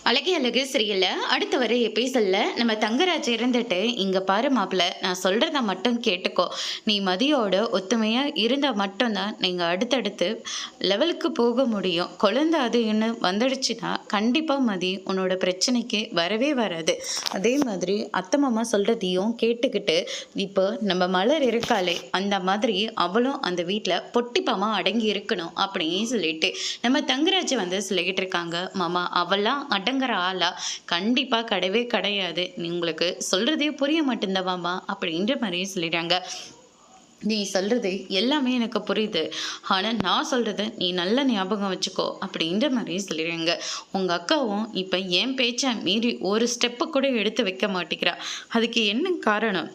அழகே அழகு சரியில்ல. அடுத்து வர எபிசோட்ல நம்ம தங்கராஜ் இருந்துட்டு, "இங்க பாரு மாப்பிள, நான் சொல்றத மட்டும் கேட்டுக்கோ. நீ மதியோட ஒத்துமையா இருந்தா மட்டும் தான் நீங்க அடுத்தடுத்து லெவலுக்கு போக முடியும். குழந்தை அது இதுன்னு வந்துடுச்சுன்னா, கண்டிப்பா மதி உன்னோட பிரச்சனைக்கு வரவே வராது. அதே மாதிரி அத்தை மாமா சொல்றதையும் கேட்டுக்கிட்டு, இப்போ நம்ம மலர் இருக்காளே, அந்த மாதிரி அவளும் அந்த வீட்ல பொட்டிப்பாமா அடங்கி இருக்கணும்." அப்படின்னு சொல்லிட்டு நம்ம தங்கராஜ் வந்து சொல்லிக்கிட்டு இருக்காங்க. மாமா அவள்லாம் அடங்குற ஆளா? கண்டிப்பா கிடையவே கிடையாது. உங்களுக்கு சொல்றதே புரிய மாட்டேங்குதாம்மா அப்படின்ற மாரியே சொல்லிடுறாங்க. நீ சொல்றது எல்லாமே எனக்கு புரியுது. ஆனா நான் சொல்றத நீ நல்லா ஞாபகம் வச்சுக்கோ அப்படின்ற மாரி சொல்லிடுறாங்க. உங்க அக்காவும் இப்ப என் பேச்ச மீறி ஒரு ஸ்டெப்பு கூட எடுத்து வைக்க மாட்டேங்கிறா. அதுக்கு என்ன காரணம்?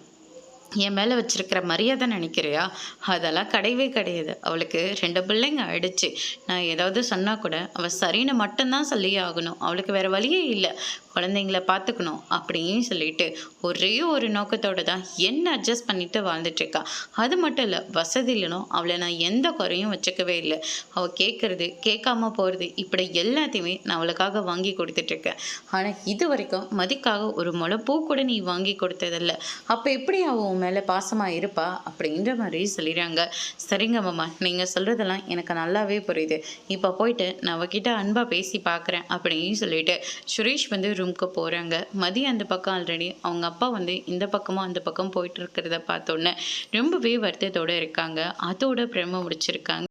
என் மேல வச்சிருக்கிற மரியாதை நினைக்கிறியா? அதெல்லாம் கிடையவே கிடையாது. அவளுக்கு 2 பிள்ளைங்க ஆயிடுச்சு. நான் ஏதாவது சொன்னா கூட அவ சரின்னு மட்டும் தான் சொல்லியே ஆகணும். அவளுக்கு வேற வழியே இல்ல. குழந்தைங்கள பார்த்துக்கணும் அப்படின்னு சொல்லிட்டு ஒரே ஒரு நோக்கத்தோட தான் என்ன அட்ஜஸ்ட் பண்ணிட்டு வாழ்ந்துட்டு இருக்கா. அது மட்டும் இல்ல, வசதியிலனும் அவளை நான் எந்த குறையும் வச்சுக்கவே இல்லை. அவ கேட்கறது கேட்காம போறது இப்படி எல்லாத்தையுமே நான் அவளுக்காக வாங்கி கொடுத்துட்டு இருக்கேன். ஆனா இது வரைக்கும் மதிக்காக ஒரு முளை பூ கூட நீ வாங்கி கொடுத்ததில்ல. அப்ப எப்படி அவ உன் மேல பாசமா இருப்பா அப்படின்ற மாதிரி சொல்லிடுறாங்க. சரிங்க மாமா, நீங்க சொல்றதெல்லாம் எனக்கு நல்லாவே புரியுது. இப்ப போயிட்டு நான் அவகிட்ட அன்பா பேசி பார்க்குறேன் அப்படின்னு சொல்லிட்டு சுரேஷ் வந்து ரூம்க்கு போகிறாங்க. மதியம் அந்த பக்கம் ஆல்ரெடி அவங்க அப்பா வந்து இந்த பக்கமும் அந்த பக்கம் போயிட்டு இருக்கிறத பார்த்தோன்னே ரொம்பவே வருத்தத்தோடு இருக்காங்க. அதோட பிரம முடிச்சிருக்காங்க.